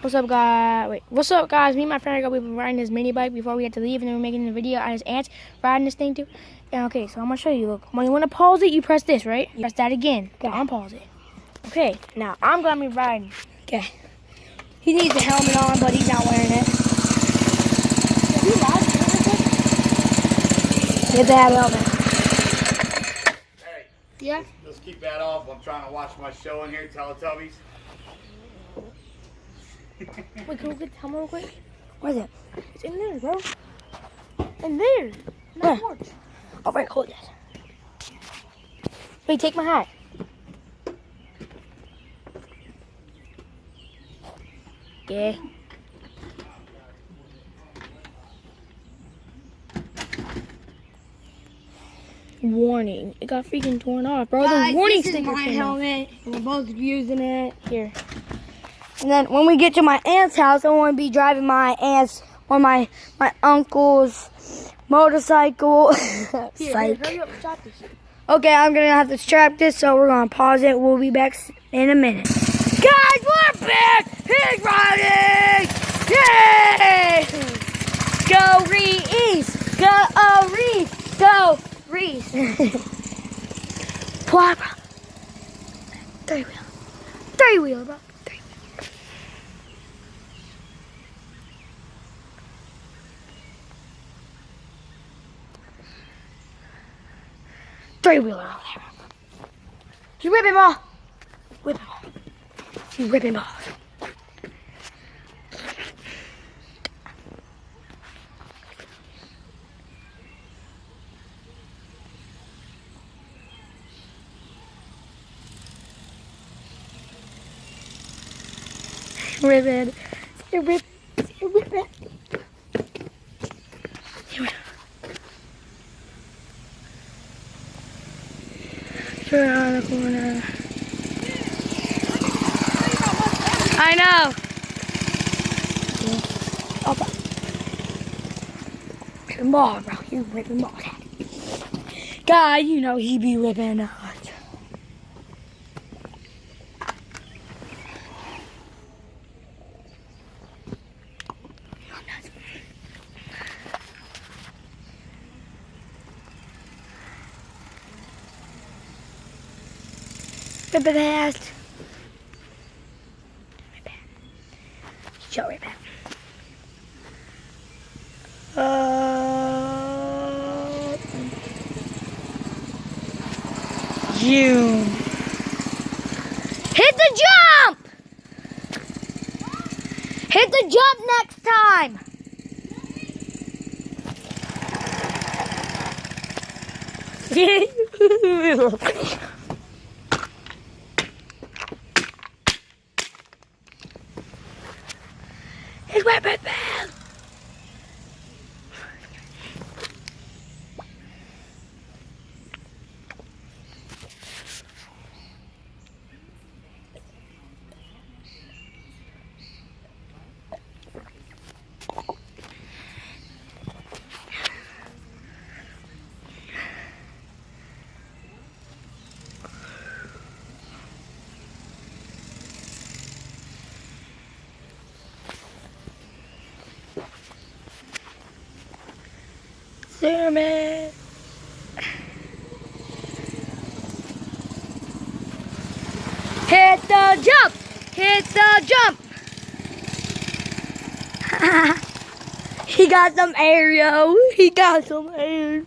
What's up, guys? Wait, what's up, guys? Me and my friend are gonna be riding this mini bike before we had to leave, and then we're making a video on his aunt's riding this thing too. Yeah, okay, so I'm gonna show you. Look, when you want to pause it, you press this, right? You press that again. Okay. Unpause it. Okay, now I'm gonna be riding. Okay. He needs the helmet on, but he's not wearing it. Get that helmet. Hey. Yeah? Let's keep that off. I'm trying to watch my show in here, Teletubbies. Wait, can we get the helmet real quick? Where's it? It's in there, bro. In there. In the porch. All right, hold this. Wait, take my hat. Yeah. Warning. It got freaking torn off, bro. The warning sticker. This is my helmet. We're both using it. Here. And then when we get to my aunt's house, I want to be driving my aunt's or my uncle's motorcycle. Here, hurry up, stop this. Okay, I'm going to have to strap this, so we're going to pause it. We'll be back in a minute. Guys, we're back! He's riding! Yay! Go Reese! Go Reese! Go Reese! What, bro? Three-wheel. Three-wheel, bro. Three-wheeler out there. You rip him off. Whip him off. You rip him off. Rip it. Rip it. Rip it. Around the corner. I know. Oh, rip him off, bro. You rip him off. God, you know he be ripping off. Rip it fast. Rip it. Show rip it. June. Hit the jump! Hit the jump next time! His weapon fell! Sermon. Hit the jump! Hit the jump! He got some air, yo. He got some air.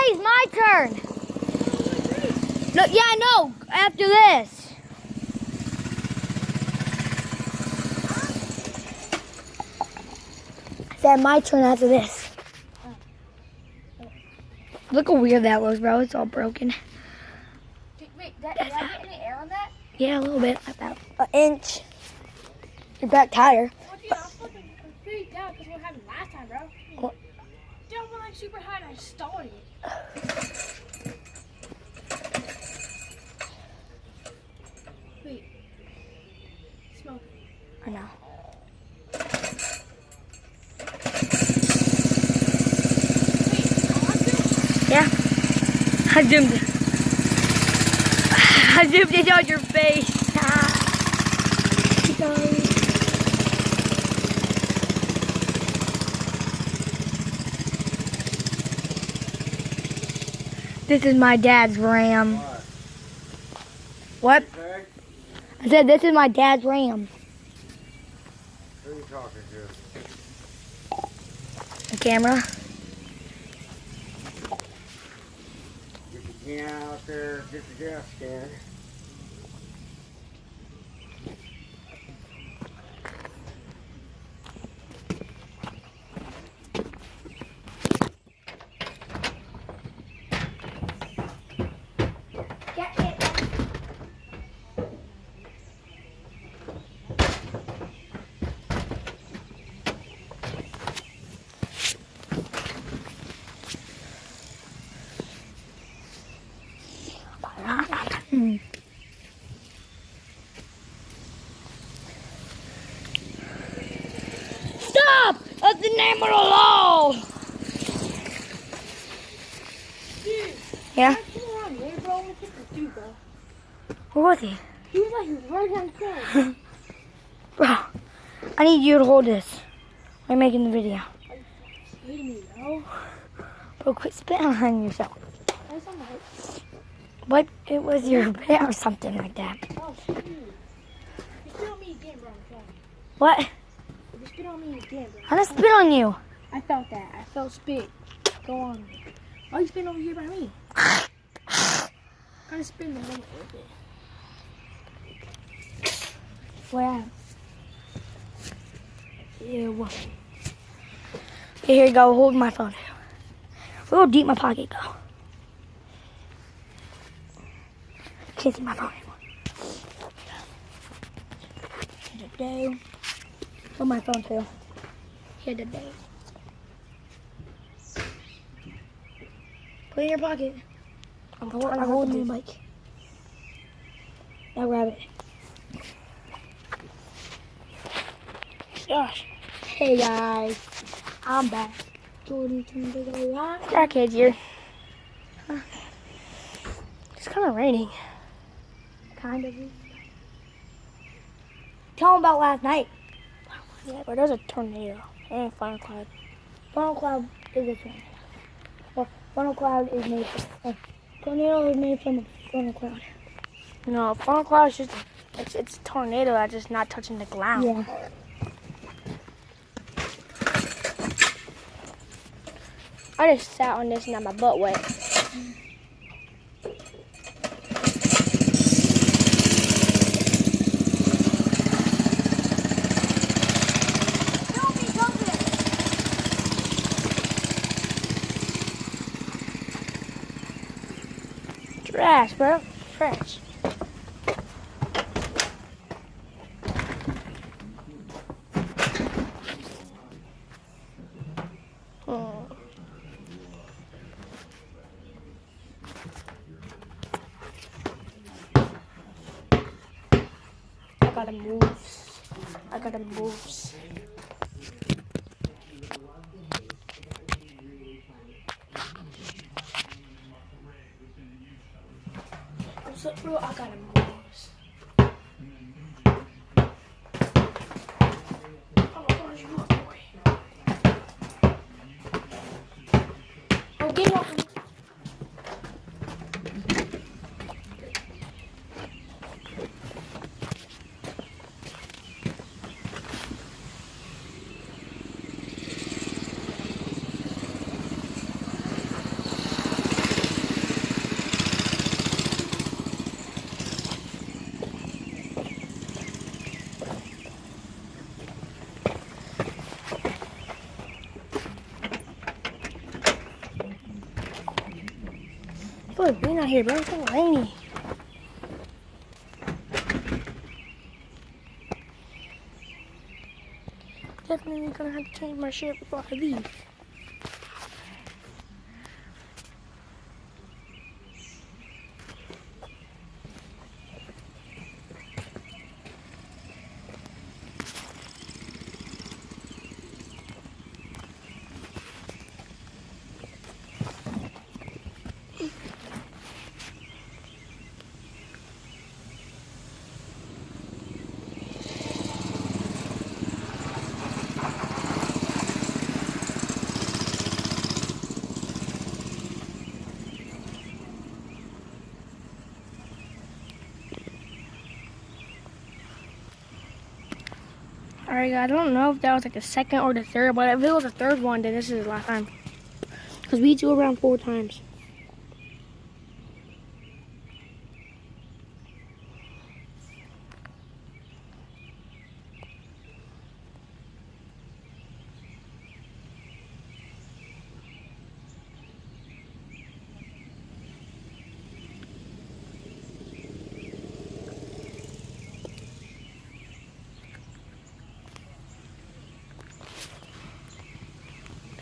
It's my turn. Look, yeah, I know. After this. I said my turn after this. Look how weird that looks, bro. It's all broken. Wait, did I get any air on that? Yeah, a little bit. About an inch. Your back tire. Oh, dude, I was fucking freaked out because what happened last time, bro. What? Dude, I went like super high and I stalled it. Wait. Smoke. I know. I zoomed it. I zoomed it on your face. This is my dad's Ram. What? Okay? I said this is my dad's Ram. Who are you talking to? The camera. Get the can out there, get the gas can. Stop! That's the name of the law. Yeah? Where was he? He was like, he was right down the Bro, I need you to hold this. I'm making the video. Hitting me, yo. Bro, quit spitting on yourself. That's on my head. But it was your bed or something like that. Oh, shoot. You spit on me again, bro. I'm sorry. What? You spit on me again, bro. I didn't spit on you. I felt that. I felt spit. Go on. Why you spitting over here by me? Kind of spit in the middle of it. Where? Ew. Okay, here you go. Hold my phone. Look how deep my pocket go. Can't see my phone anymore. Hold my phone too. Here today. Put it in your pocket. I'm holding the mic. Now grab it. Gosh. Hey guys, I'm back. Jordan turned to the rock. Crackheads here. It's kind of raining. Kind of. Tell them about last night. Yeah, but there's a tornado and funnel cloud. Funnel cloud is a tornado. Well, funnel cloud is made from. Tornado is made from a funnel cloud. No, funnel cloud is just it's a tornado that's just not touching the ground. Yeah. I just sat on this and got my butt wet. Trash, bro. Trash. I gotta move. So, bro, I gotta move. Oh, where's you up, boy? Oh, get off. Look, we're not here, bro. It's so rainy. Definitely gonna have to change my shirt before I leave. Alright, guys, I don't know if that was like the second or the third, but if it was the third one, then this is the last time. Because we do around 4 times.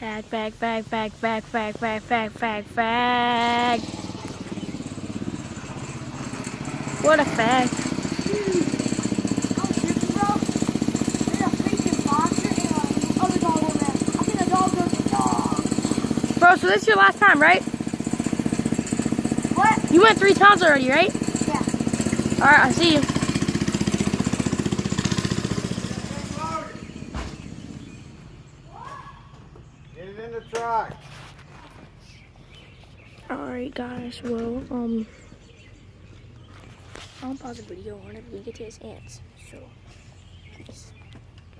Fag, fag, fag, fag, fag, fag, fag, fag, fag, fag. What a fag. Bro, so this is your last time, right? What? You went 3 times already, right? Yeah. Alright, I'll see you. Get it in the truck. Alright, guys, well, I'll pause the video whenever we get to his ants. So, peace.